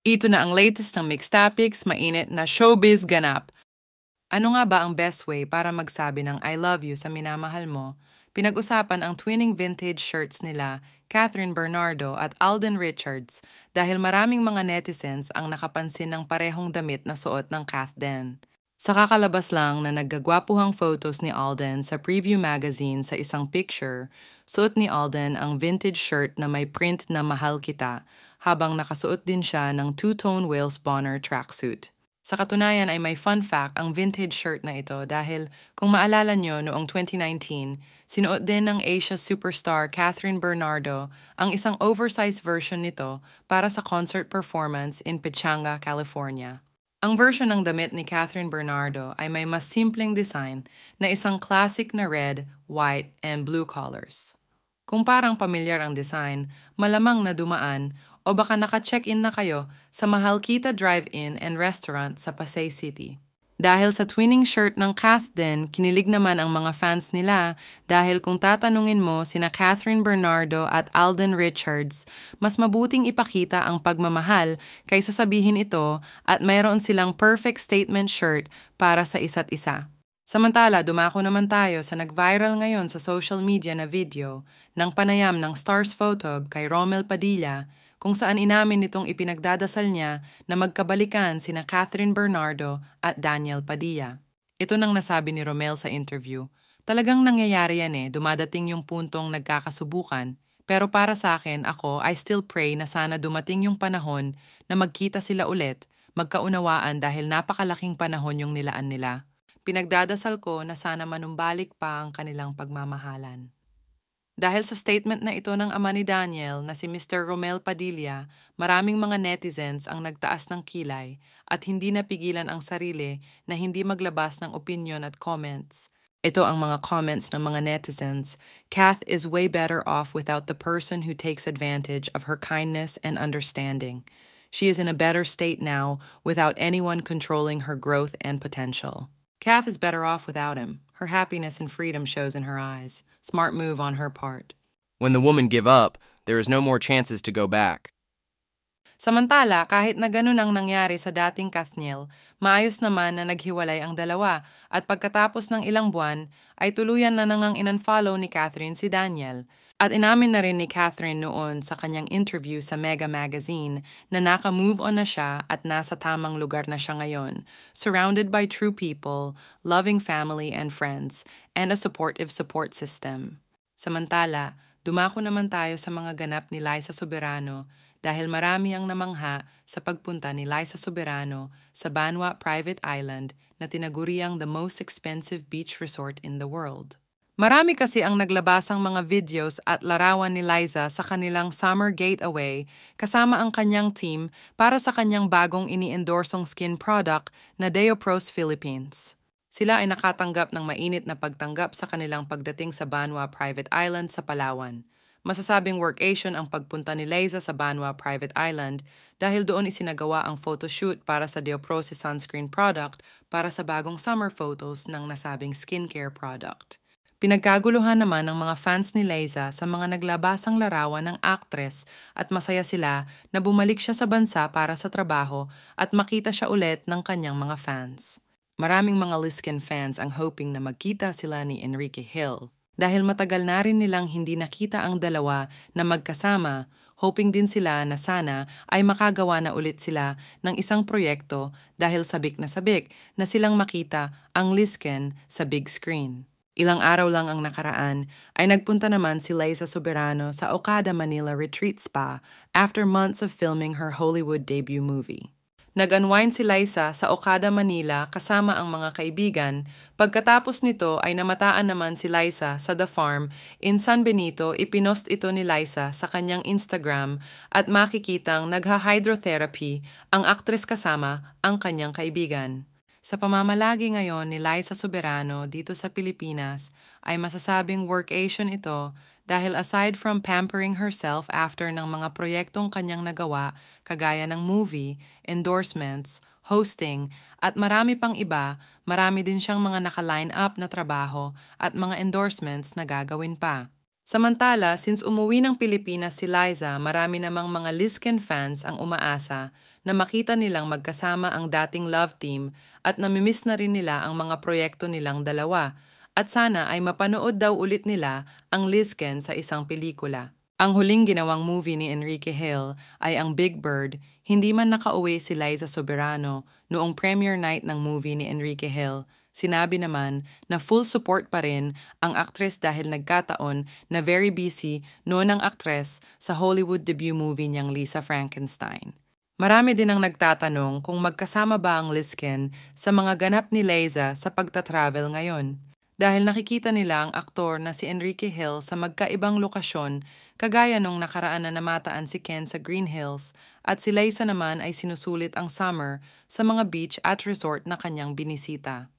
Ito na ang latest ng Mix Topics, mainit na showbiz ganap. Ano nga ba ang best way para magsabi ng I love you sa minamahal mo? Pinag-usapan ang twinning vintage shirts nila, Catherine Bernardo at Alden Richards, dahil maraming mga netizens ang nakapansin ng parehong damit na suot ng Kath Den. Sa kakalabas lang na naggagwapuhang photos ni Alden sa Preview Magazine sa isang picture, suot ni Alden ang vintage shirt na may print na Mahal Kita, habang nakasuot din siya ng two-tone Wales Bonner tracksuit. Sa katunayan ay may fun fact ang vintage shirt na ito dahil kung maalala nyo noong 2019, sinuot din ng Asia superstar Catherine Bernardo ang isang oversized version nito para sa concert performance in Pechanga, California. Ang version ng damit ni Catherine Bernardo ay may mas simpleng design na isang classic na red, white, and blue colors. Kung parang pamilyar ang design, malamang na dumaan o baka naka-check-in na kayo sa Mahal Kita Drive-In and Restaurant sa Pasay City. Dahil sa twinning shirt ng Kath Den, kinilig naman ang mga fans nila dahil kung tatanungin mo sina Catherine Bernardo at Alden Richards, mas mabuting ipakita ang pagmamahal kaysa sabihin ito at mayroon silang perfect statement shirt para sa isa't isa. Samantala, dumako naman tayo sa nag-viral ngayon sa social media na video ng panayam ng Stars Photog kay Romel Padilla kung saan inamin nitong ipinagdadasal niya na magkabalikan sina Catherine Bernardo at Daniel Padilla. Ito nang nasabi ni Romel sa interview. Talagang nangyayari yan dumadating yung puntong nagkakasubukan. Pero para sa akin, I still pray na sana dumating yung panahon na magkita sila ulit, magkaunawaan dahil napakalaking panahon yung nilaan nila. Pinagdadasal ko na sana manumbalik pa ang kanilang pagmamahalan. Dahil sa statement na ito ng ama ni Daniel na si Mr. Romel Padilla, maraming mga netizens ang nagtaas ng kilay at hindi napigilan ang sarili na hindi maglabas ng opinion at comments. Ito ang mga comments ng mga netizens. Kath is way better off without the person who takes advantage of her kindness and understanding. She is in a better state now without anyone controlling her growth and potential. Kath is better off without him. Her happiness and freedom shows in her eyes. Smart move on her part. When the woman give up, there is no more chances to go back. Samantala, kahit na ganun ang nangyari sa dating Kathniel, maayos naman na naghiwalay ang dalawa at pagkatapos ng ilang buwan ay tuluyan na nangang in-unfollow ni Catherine si Daniel. At inamin na rin ni Catherine noon sa kanyang interview sa Mega Magazine na naka-move on na siya at nasa tamang lugar na siya ngayon, surrounded by true people, loving family and friends, and a supportive support system. Samantala, dumako naman tayo sa mga ganap ni Liza Soberano dahil marami ang namangha sa pagpunta ni Liza Soberano sa Banwa Private Island na tinaguriang the most expensive beach resort in the world. Marami kasi ang naglabasang mga videos at larawan ni Liza sa kanilang summer getaway kasama ang kanyang team para sa kanyang bagong ini-endorsong skin product na Deopros Philippines. Sila ay nakatanggap ng mainit na pagtanggap sa kanilang pagdating sa Banwa Private Island sa Palawan. Masasabing workation ang pagpunta ni Liza sa Banwa Private Island dahil doon isinagawa ang photoshoot para sa Deopros sunscreen product para sa bagong summer photos ng nasabing skincare product. Pinagkaguluhan naman ng mga fans ni Liza sa mga naglabasang larawan ng actress at masaya sila na bumalik siya sa bansa para sa trabaho at makita siya ulit ng kanyang mga fans. Maraming mga Lisken fans ang hoping na magkita sila ni Enrique Hill. Dahil matagal na rin nilang hindi nakita ang dalawa na magkasama, hoping din sila na sana ay makagawa na ulit sila ng isang proyekto dahil sabik na silang makita ang Lisken sa big screen. Ilang araw lang ang nakaraan ay nagpunta naman si Liza Soberano sa Okada Manila Retreat Spa after months of filming her Hollywood debut movie. Nag-unwind si Liza sa Okada Manila kasama ang mga kaibigan. Pagkatapos nito ay namataan naman si Liza sa The Farm in San Benito. Ipinost ito ni Liza sa kanyang Instagram at makikitang nagha-hydrotherapy ang aktres kasama ang kanyang kaibigan. Sa pamamalagi ngayon ni Liza Soberano dito sa Pilipinas ay masasabing workation ito dahil aside from pampering herself after ng mga proyektong kanyang nagawa kagaya ng movie, endorsements, hosting at marami pang iba, marami din siyang mga naka-line up na trabaho at mga endorsements na gagawin pa. Samantala, since umuwi ng Pilipinas si Liza, marami namang mga Lisken fans ang umaasa na makita nilang magkasama ang dating love team at namimiss na rin nila ang mga proyekto nilang dalawa at sana ay mapanood daw ulit nila ang Lizken sa isang pelikula. Ang huling ginawang movie ni Enrique Hill ay ang Big Bird. Hindi man nakauwi si Liza Soberano noong premiere night ng movie ni Enrique Hill. Sinabi naman na full support pa rin ang aktres dahil nagkataon na very busy noon ang aktres sa Hollywood debut movie niyang Lisa Frankenstein. Marami din ang nagtatanong kung magkasama ba ang Lizken sa mga ganap ni Liza sa pagta-travel ngayon. Dahil nakikita nila ang aktor na si Enrique Hill sa magkaibang lokasyon kagaya nung nakaraan na namataan si Ken sa Green Hills at si Liza naman ay sinusulit ang summer sa mga beach at resort na kanyang binisita.